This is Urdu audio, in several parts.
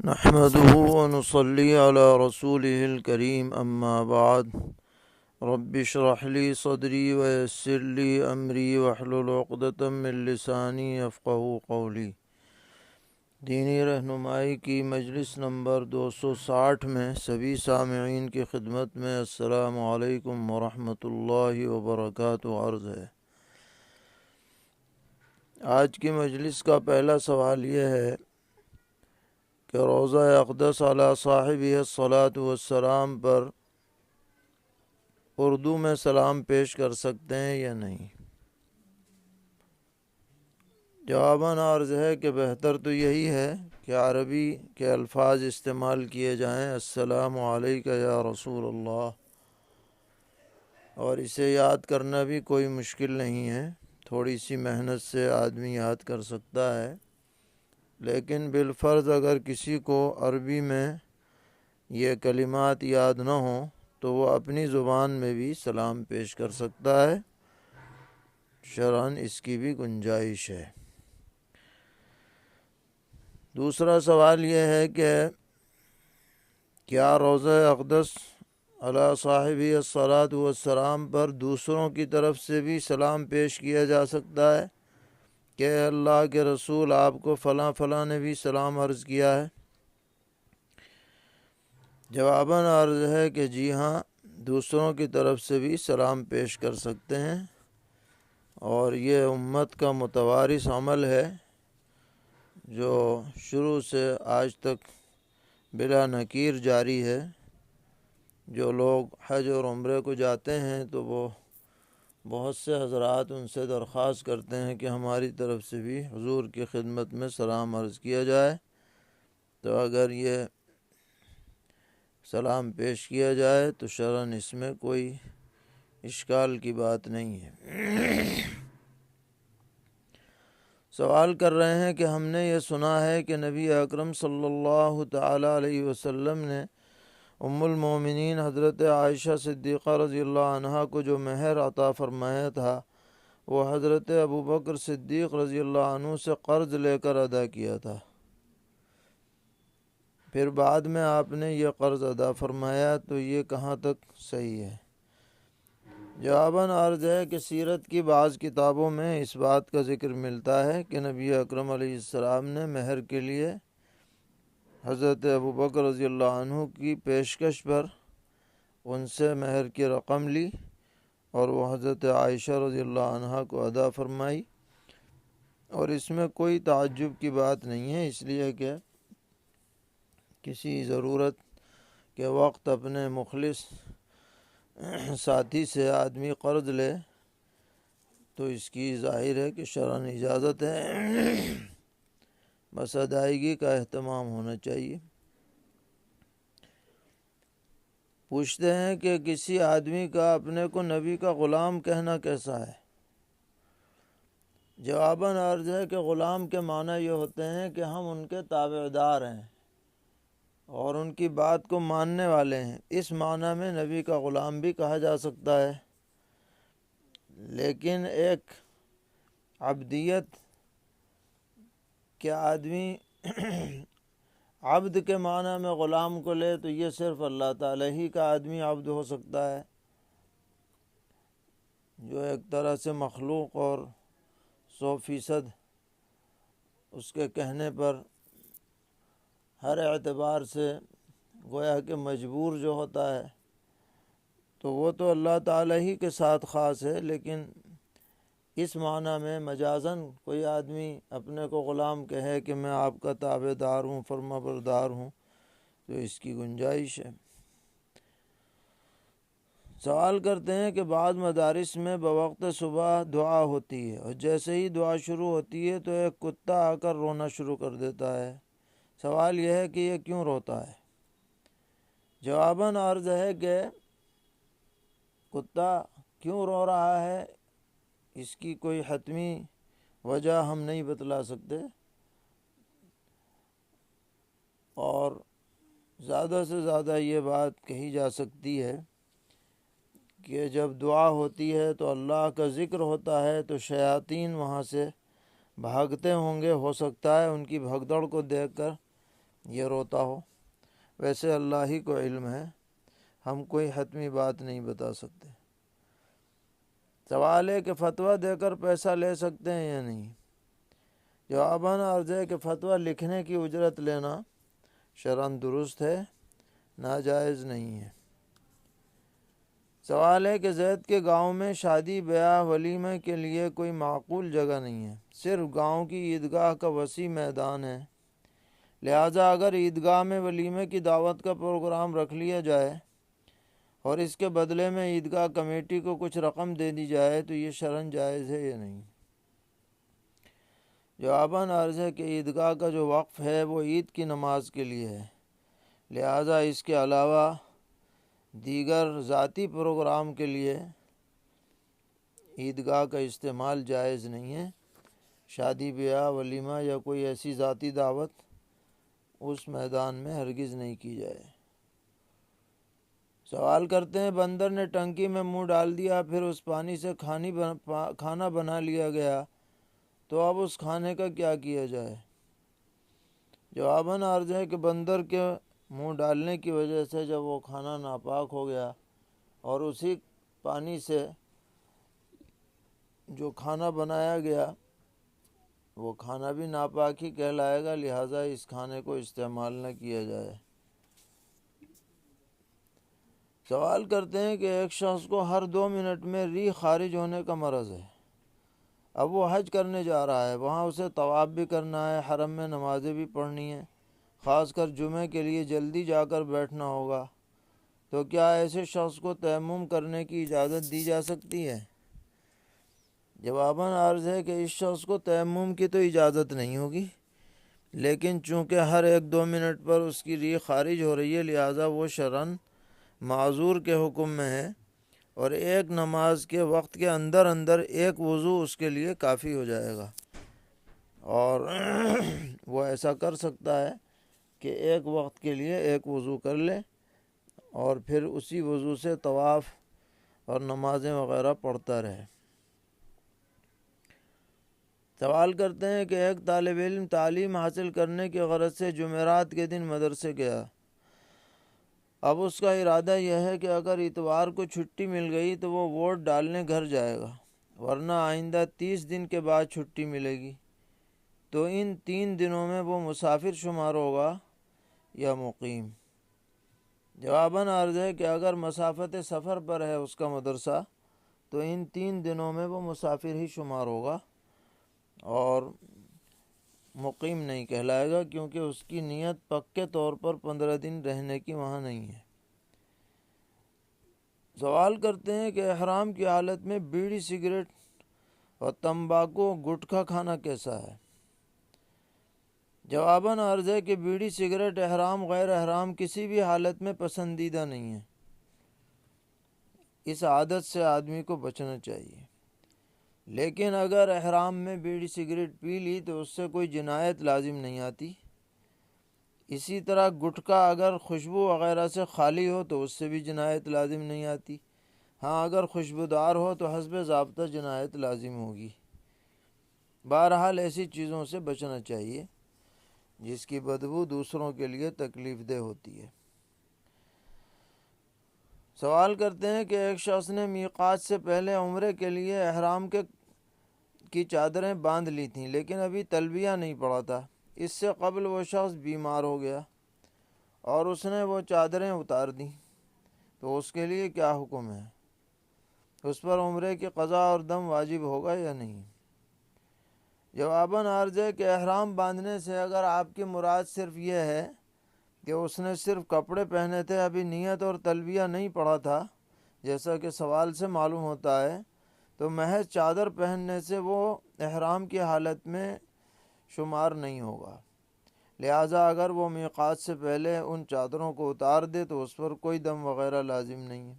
نحمده ونصلي على رسوله الكريم أما بعد رب اشرح لي صدري ويسر لي أمري واحلل عقدة من لساني يفقهوا قولي۔ دینی رہنمائی کی مجلس نمبر 260 میں سبھی سامعین کی خدمت میں السلام علیکم ورحمۃ اللہ وبرکاتہ عرض ہے۔ آج کی مجلس کا پہلا سوال یہ ہے کہ روضہ اقدس علی صاحبہ الصلاۃ والسلام پر اردو میں سلام پیش کر سکتے ہیں یا نہیں؟ جواباً عرض ہے کہ بہتر تو یہی ہے کہ عربی کے الفاظ استعمال کیے جائیں، السلام علیک یا رسول اللہ، اور اسے یاد کرنا بھی کوئی مشکل نہیں ہے، تھوڑی سی محنت سے آدمی یاد کر سکتا ہے۔ لیکن بالفرض اگر کسی کو عربی میں یہ کلمات یاد نہ ہوں تو وہ اپنی زبان میں بھی سلام پیش کر سکتا ہے، شرعاً اس کی بھی گنجائش ہے۔ دوسرا سوال یہ ہے کہ کیا روضہ اقدس علی صاحبہ الصلاۃ والسلام پر دوسروں کی طرف سے بھی سلام پیش کیا جا سکتا ہے کہ اللہ کے رسول آپ کو فلاں فلاں نے بھی سلام عرض کیا ہے؟ جواباً عرض ہے کہ جی ہاں، دوسروں کی طرف سے بھی سلام پیش کر سکتے ہیں، اور یہ امت کا متوارث عمل ہے جو شروع سے آج تک بلا نکیر جاری ہے۔ جو لوگ حج اور عمرے کو جاتے ہیں تو وہ بہت سے حضرات ان سے درخواست کرتے ہیں کہ ہماری طرف سے بھی حضور کی خدمت میں سلام عرض کیا جائے، تو اگر یہ سلام پیش کیا جائے تو شرعاً اس میں کوئی اشکال کی بات نہیں ہے۔ سوال کر رہے ہیں کہ ہم نے یہ سنا ہے کہ نبی اکرم صلی اللہ تعالی علیہ وسلم نے ام المومنین حضرت عائشہ صدیقہ رضی اللہ عنہا کو جو مہر عطا فرمایا تھا وہ حضرت ابوبکر صدیق رضی اللہ عنہ سے قرض لے کر ادا کیا تھا، پھر بعد میں آپ نے یہ قرض ادا فرمایا، تو یہ کہاں تک صحیح ہے؟ جواباً عرض ہے کہ سیرت کی بعض کتابوں میں اس بات کا ذکر ملتا ہے کہ نبی اکرم علیہ السلام نے مہر کے لیے حضرت ابوبکر رضی اللہ عنہ کی پیشکش پر ان سے مہر کی رقم لی اور وہ حضرت عائشہ رضی اللہ عنہا کو ادا فرمائی، اور اس میں کوئی تعجب کی بات نہیں ہے، اس لیے کہ کسی ضرورت کے وقت اپنے مخلص ساتھی سے آدمی قرض لے تو اس کی ظاہر ہے کہ شرعاً اجازت ہے، بس ادائیگی کا اہتمام ہونا چاہیے۔ پوچھتے ہیں کہ کسی آدمی کا اپنے کو نبی کا غلام کہنا کیسا ہے؟ جواباً عرض ہے کہ غلام کے معنی یہ ہوتے ہیں کہ ہم ان کے تابعدار ہیں اور ان کی بات کو ماننے والے ہیں، اس معنی میں نبی کا غلام بھی کہا جا سکتا ہے۔ لیکن ایک عبدیت کہ آدمی عبد کے معنی میں غلام کو لے تو یہ صرف اللہ تعالیٰ ہی کا آدمی عبد ہو سکتا ہے، جو ایک طرح سے مخلوق اور 100% اس کے کہنے پر ہر اعتبار سے گویا کہ مجبور جو ہوتا ہے، تو وہ تو اللہ تعالیٰ ہی کے ساتھ خاص ہے۔ لیکن اس معنی میں مجازاً کوئی آدمی اپنے کو غلام کہے کہ میں آپ کا تابع دار ہوں، فرما بردار ہوں، تو اس کی گنجائش ہے۔ سوال کرتے ہیں کہ بعض مدارس میں بوقت صبح دعا ہوتی ہے اور جیسے ہی دعا شروع ہوتی ہے تو ایک کتا آ کر رونا شروع کر دیتا ہے، سوال یہ ہے کہ یہ کیوں روتا ہے؟ جواباً عرض ہے کہ کتا کیوں رو رہا ہے اس کی کوئی حتمی وجہ ہم نہیں بتلا سکتے، اور زیادہ سے زیادہ یہ بات کہی جا سکتی ہے کہ جب دعا ہوتی ہے تو اللہ کا ذکر ہوتا ہے تو شیاطین وہاں سے بھاگتے ہوں گے، ہو سکتا ہے ان کی بھگدڑ کو دیکھ کر یہ روتا ہو۔ ویسے اللہ ہی کو علم ہے، ہم کوئی حتمی بات نہیں بتا سکتے۔ سوال ہے کہ فتویٰ دے کر پیسہ لے سکتے ہیں یا نہیں؟ جواباً عرض ہے کہ فتویٰ لکھنے کی اجرت لینا شرعاً درست ہے، ناجائز نہیں ہے۔ سوال ہے کہ زید کے گاؤں میں شادی بیاہ ولیمے کے لیے کوئی معقول جگہ نہیں ہے، صرف گاؤں کی عیدگاہ کا وسیع میدان ہے، لہٰذا اگر عیدگاہ میں ولیمے کی دعوت کا پروگرام رکھ لیا جائے اور اس کے بدلے میں عیدگاہ کمیٹی کو کچھ رقم دے دی جائے تو یہ شرعاً جائز ہے یا نہیں؟ جواباً عرض ہے کہ عیدگاہ کا جو وقف ہے وہ عید کی نماز کے لیے ہے، لہٰذا اس کے علاوہ دیگر ذاتی پروگرام کے لیے عیدگاہ کا استعمال جائز نہیں ہے۔ شادی بیاہ ولیمہ یا کوئی ایسی ذاتی دعوت اس میدان میں ہرگز نہیں کی جائے۔ سوال کرتے ہیں بندر نے ٹنکی میں منہ ڈال دیا، پھر اس پانی سے کھانا بنا لیا گیا، تو اب اس کھانے کا کیا کیا جائے؟ جواباً عرض ہے کہ بندر کے منہ ڈالنے کی وجہ سے جب وہ کھانا ناپاک ہو گیا اور اسی پانی سے جو کھانا بنایا گیا وہ کھانا بھی ناپاک ہی کہلائے گا، لہٰذا اس کھانے کو استعمال نہ کیا جائے۔ سوال کرتے ہیں کہ ایک شخص کو ہر 2 منٹ میں ریح خارج ہونے کا مرض ہے، اب وہ حج کرنے جا رہا ہے، وہاں اسے طواف بھی کرنا ہے، حرم میں نمازیں بھی پڑھنی ہیں، خاص کر جمعے کے لیے جلدی جا کر بیٹھنا ہوگا، تو کیا ایسے شخص کو تیمم کرنے کی اجازت دی جا سکتی ہے؟ جواباً عرض ہے کہ اس شخص کو تیمم کی تو اجازت نہیں ہوگی، لیکن چونکہ ہر 1-2 منٹ پر اس کی ریح خارج ہو رہی ہے، لہٰذا وہ شرعاً معذور کے حکم میں ہے، اور ایک نماز کے وقت کے اندر اندر ایک وضو اس کے لیے کافی ہو جائے گا، اور وہ ایسا کر سکتا ہے کہ ایک وقت کے لیے ایک وضو کر لے اور پھر اسی وضو سے طواف اور نمازیں وغیرہ پڑھتا رہے۔ سوال کرتے ہیں کہ ایک طالب علم تعلیم حاصل کرنے کی غرض سے جمعرات کے دن مدرسے گیا، اب اس کا ارادہ یہ ہے کہ اگر اتوار کو چھٹی مل گئی تو وہ ووٹ ڈالنے گھر جائے گا، ورنہ آئندہ 30 دن کے بعد چھٹی ملے گی، تو ان 3 دنوں میں وہ مسافر شمار ہوگا یا مقیم؟ جواباً عرض ہے کہ اگر مسافت سفر پر ہے اس کا مدرسہ تو ان 3 دنوں میں وہ مسافر ہی شمار ہوگا اور مقیم نہیں کہلائے گا، کیونکہ اس کی نیت پکے طور پر 15 دن رہنے کی وہاں نہیں ہے۔ سوال کرتے ہیں کہ احرام کی حالت میں بیڑی سگریٹ اور تمباکو گٹکھا کھانا کیسا ہے؟ جواباً عرض ہے کہ بیڑی سگریٹ احرام غیر احرام کسی بھی حالت میں پسندیدہ نہیں ہے، اس عادت سے آدمی کو بچنا چاہیے، لیکن اگر احرام میں بیڑی سگریٹ پی لی تو اس سے کوئی جنایت لازم نہیں آتی۔ اسی طرح گٹکا اگر خوشبو وغیرہ سے خالی ہو تو اس سے بھی جنایت لازم نہیں آتی، ہاں اگر خوشبودار ہو تو حسب ضابطہ جنایت لازم ہوگی۔ بہرحال ایسی چیزوں سے بچنا چاہیے جس کی بدبو دوسروں کے لیے تکلیف دہ ہوتی ہے۔ سوال کرتے ہیں کہ ایک شخص نے میقات سے پہلے عمرے کے لیے احرام کی چادریں باندھ لی تھیں، لیکن ابھی تلبیہ نہیں پڑا تھا، اس سے قبل وہ شخص بیمار ہو گیا اور اس نے وہ چادریں اتار دیں، تو اس کے لیے کیا حکم ہے؟ اس پر عمرے کی قضا اور دم واجب ہوگا یا نہیں؟ جواباً عرض ہے کہ احرام باندھنے سے اگر آپ کی مراد صرف یہ ہے کہ اس نے صرف کپڑے پہنے تھے، ابھی نیت اور تلبیہ نہیں پڑا تھا، جیسا کہ سوال سے معلوم ہوتا ہے، تو محض چادر پہننے سے وہ احرام کی حالت میں شمار نہیں ہوگا، لہٰذا اگر وہ میقات سے پہلے ان چادروں کو اتار دے تو اس پر کوئی دم وغیرہ لازم نہیں ہے،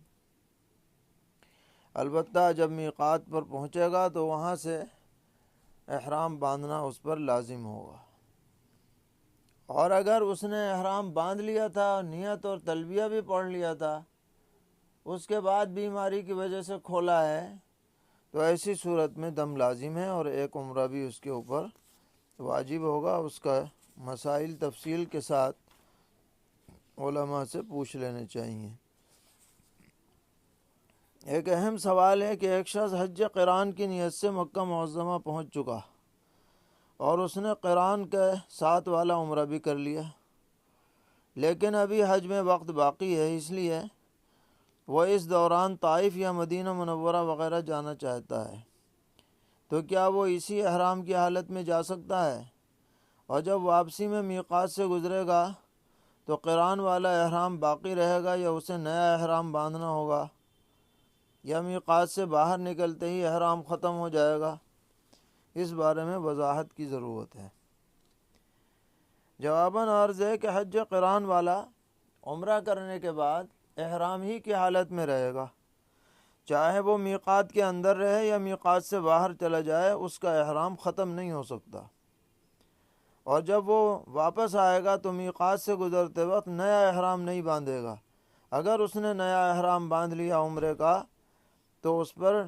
البتہ جب میقات پر پہنچے گا تو وہاں سے احرام باندھنا اس پر لازم ہوگا، اور اگر اس نے احرام باندھ لیا تھا، نیت اور تلبیہ بھی پڑھ لیا تھا، اس کے بعد بیماری کی وجہ سے کھولا ہے، تو ایسی صورت میں دم لازم ہے اور ایک عمرہ بھی اس کے اوپر واجب ہوگا، اس کا مسائل تفصیل کے ساتھ علماء سے پوچھ لینے چاہیے۔ ایک اہم سوال ہے کہ ایک شخص حج قران کی نیت سے مکہ معظمہ پہنچ چکا اور اس نے قران کے ساتھ والا عمرہ بھی کر لیا، لیکن ابھی حج میں وقت باقی ہے، اس لیے وہ اس دوران طائف یا مدینہ منورہ وغیرہ جانا چاہتا ہے، تو کیا وہ اسی احرام کی حالت میں جا سکتا ہے؟ اور جب واپسی میں میقات سے گزرے گا تو قران والا احرام باقی رہے گا یا اسے نیا احرام باندھنا ہوگا، یا میقات سے باہر نکلتے ہی احرام ختم ہو جائے گا؟ اس بارے میں وضاحت کی ضرورت ہے۔ جواباً عرض ہے کہ حج قران والا عمرہ کرنے کے بعد احرام ہی کی حالت میں رہے گا، چاہے وہ میقات کے اندر رہے یا میقات سے باہر چلا جائے، اس کا احرام ختم نہیں ہو سکتا، اور جب وہ واپس آئے گا تو میقات سے گزرتے وقت نیا احرام نہیں باندھے گا۔ اگر اس نے نیا احرام باندھ لیا عمرے کا تو اس پر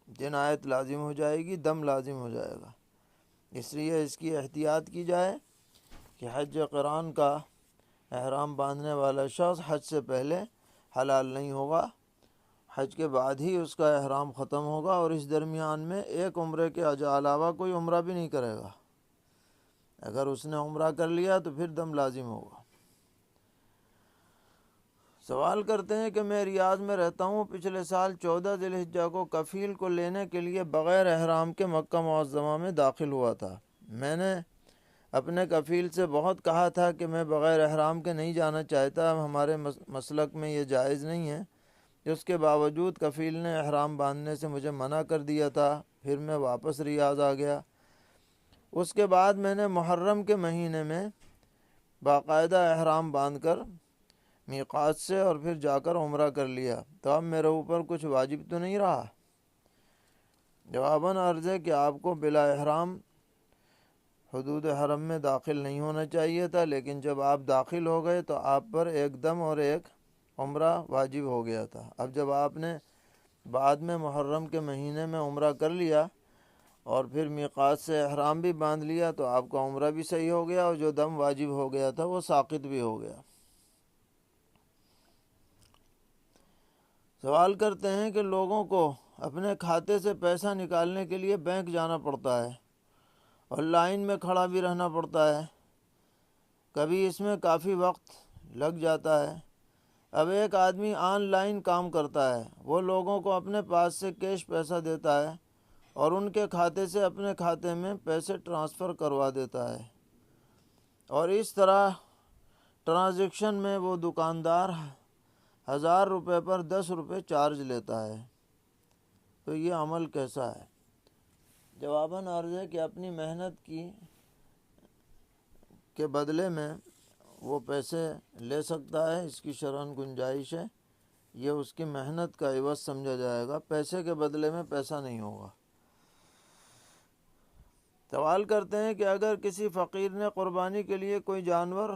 جنایت لازم ہو جائے گی، دم لازم ہو جائے گا۔ اس لیے اس کی احتیاط کی جائے کہ حج قران کا احرام باندھنے والا شخص حج سے پہلے حلال نہیں ہوگا، حج کے بعد ہی اس کا احرام ختم ہوگا، اور اس درمیان میں ایک عمرے کے علاوہ کوئی عمرہ بھی نہیں کرے گا۔ اگر اس نے عمرہ کر لیا تو پھر دم لازم ہوگا۔ سوال کرتے ہیں کہ میں ریاض میں رہتا ہوں، پچھلے سال 14 ذی الحجہ کو کفیل کو لینے کے لیے بغیر احرام کے مکہ معظمہ میں داخل ہوا تھا۔ میں نے اپنے کفیل سے بہت کہا تھا کہ میں بغیر احرام کے نہیں جانا چاہتا، ہمارے مسلک میں یہ جائز نہیں ہے۔ اس کے باوجود کفیل نے احرام باندھنے سے مجھے منع کر دیا تھا، پھر میں واپس ریاض آ گیا۔ اس کے بعد میں نے محرم کے مہینے میں باقاعدہ احرام باندھ کر میقات سے اور پھر جا کر عمرہ کر لیا، تو اب میرے اوپر کچھ واجب تو نہیں رہا؟ جواباً عرض ہے کہ آپ کو بلا احرام حدود حرم میں داخل نہیں ہونا چاہیے تھا، لیکن جب آپ داخل ہو گئے تو آپ پر ایک دم اور ایک عمرہ واجب ہو گیا تھا۔ اب جب آپ نے بعد میں محرم کے مہینے میں عمرہ کر لیا اور پھر میقات سے احرام بھی باندھ لیا تو آپ کا عمرہ بھی صحیح ہو گیا، اور جو دم واجب ہو گیا تھا وہ ساقط بھی ہو گیا۔ سوال کرتے ہیں کہ لوگوں کو اپنے کھاتے سے پیسہ نکالنے کے لیے بینک جانا پڑتا ہے اور لائن میں کھڑا بھی رہنا پڑتا ہے، کبھی اس میں کافی وقت لگ جاتا ہے۔ اب ایک آدمی آن لائن کام کرتا ہے، وہ لوگوں کو اپنے پاس سے کیش پیسہ دیتا ہے اور ان کے کھاتے سے اپنے کھاتے میں پیسے ٹرانسفر کروا دیتا ہے، اور اس طرح ٹرانزیکشن میں وہ دکاندار 1000 روپے پر 10 روپے چارج لیتا ہے، تو یہ عمل کیسا ہے؟ جواباً عرض ہے کہ اپنی محنت کے بدلے میں وہ پیسے لے سکتا ہے، اس کی شرعاً گنجائش ہے، یہ اس کی محنت کا عوض سمجھا جائے گا، پیسے کے بدلے میں پیسہ نہیں ہوگا۔ سوال کرتے ہیں کہ اگر کسی فقیر نے قربانی کے لیے کوئی جانور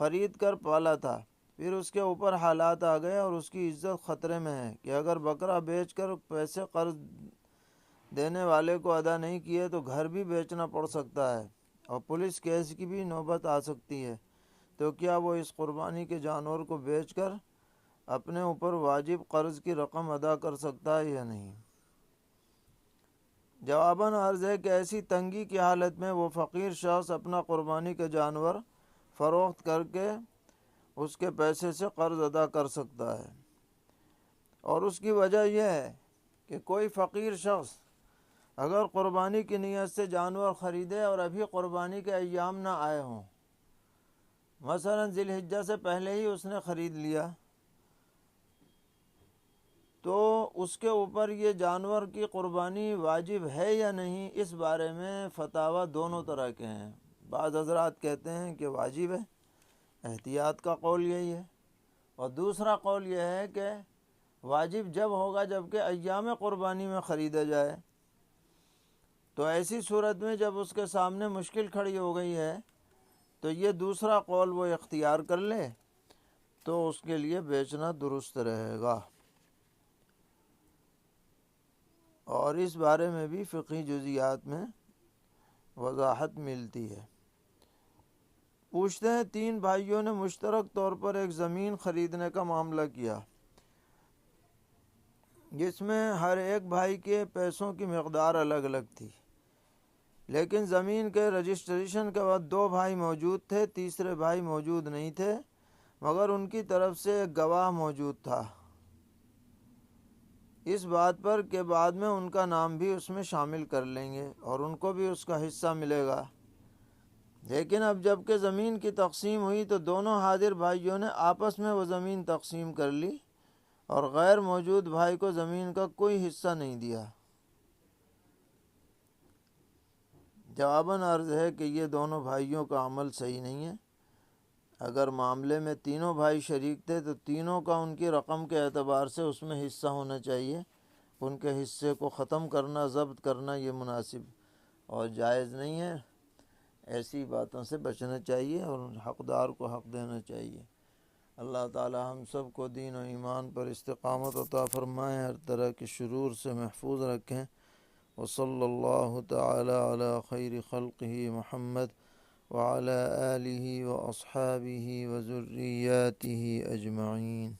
خرید کر پالا تھا، پھر اس کے اوپر حالات آ گئے اور اس کی عزت خطرے میں ہے کہ اگر بکرا بیچ کر پیسے قرض دینے والے کو ادا نہیں کیے تو گھر بھی بیچنا پڑ سکتا ہے اور پولیس کیس کی بھی نوبت آ سکتی ہے، تو کیا وہ اس قربانی کے جانور کو بیچ کر اپنے اوپر واجب قرض کی رقم ادا کر سکتا ہے یا نہیں؟ جواباً عرض ہے کہ ایسی تنگی کی حالت میں وہ فقیر شخص اپنا قربانی کا جانور فروخت کر کے اس کے پیسے سے قرض ادا کر سکتا ہے، اور اس کی وجہ یہ ہے کہ کوئی فقیر شخص اگر قربانی کی نیت سے جانور خریدے اور ابھی قربانی کے ایام نہ آئے ہوں، مثلاً ذی الحجہ سے پہلے ہی اس نے خرید لیا، تو اس کے اوپر یہ جانور کی قربانی واجب ہے یا نہیں، اس بارے میں فتاویٰ دونوں طرح کے ہیں۔ بعض حضرات کہتے ہیں کہ واجب ہے، احتیاط کا قول یہی ہے، اور دوسرا قول یہ ہے کہ واجب جب ہوگا جب کہ ایام قربانی میں خریدا جائے، تو ایسی صورت میں جب اس کے سامنے مشکل کھڑی ہو گئی ہے تو یہ دوسرا قول وہ اختیار کر لے تو اس کے لیے بیچنا درست رہے گا، اور اس بارے میں بھی فقہی جزیات میں وضاحت ملتی ہے۔ پوچھتے ہیں 3 بھائیوں نے مشترک طور پر ایک زمین خریدنے کا معاملہ کیا، جس میں ہر ایک بھائی کے پیسوں کی مقدار الگ الگ تھی، لیکن زمین کے رجسٹریشن کے بعد 2 بھائی موجود تھے، تیسرے بھائی موجود نہیں تھے، مگر ان کی طرف سے ایک گواہ موجود تھا، اس بات پر کہ بعد میں ان کا نام بھی اس میں شامل کر لیں گے اور ان کو بھی اس کا حصہ ملے گا۔ لیکن اب جب کہ زمین کی تقسیم ہوئی تو دونوں حاضر بھائیوں نے آپس میں وہ زمین تقسیم کر لی اور غیر موجود بھائی کو زمین کا کوئی حصہ نہیں دیا۔ جواباً عرض ہے کہ یہ دونوں بھائیوں کا عمل صحیح نہیں ہے۔ اگر معاملے میں تینوں بھائی شریک تھے تو تینوں کا ان کی رقم کے اعتبار سے اس میں حصہ ہونا چاہیے۔ ان کے حصے کو ختم کرنا، ضبط کرنا یہ مناسب اور جائز نہیں ہے۔ ایسی باتوں سے بچنا چاہیے اور حقدار کو حق دینا چاہیے۔ اللہ تعالی ہم سب کو دین و ایمان پر استقامت عطا فرمائیں، ہر طرح کے شرور سے محفوظ رکھیں۔ وصلی اللہ تعالی علی خیر خلقہ محمد وعلی آلہ واصحابہ وذریاتہ اجمعین۔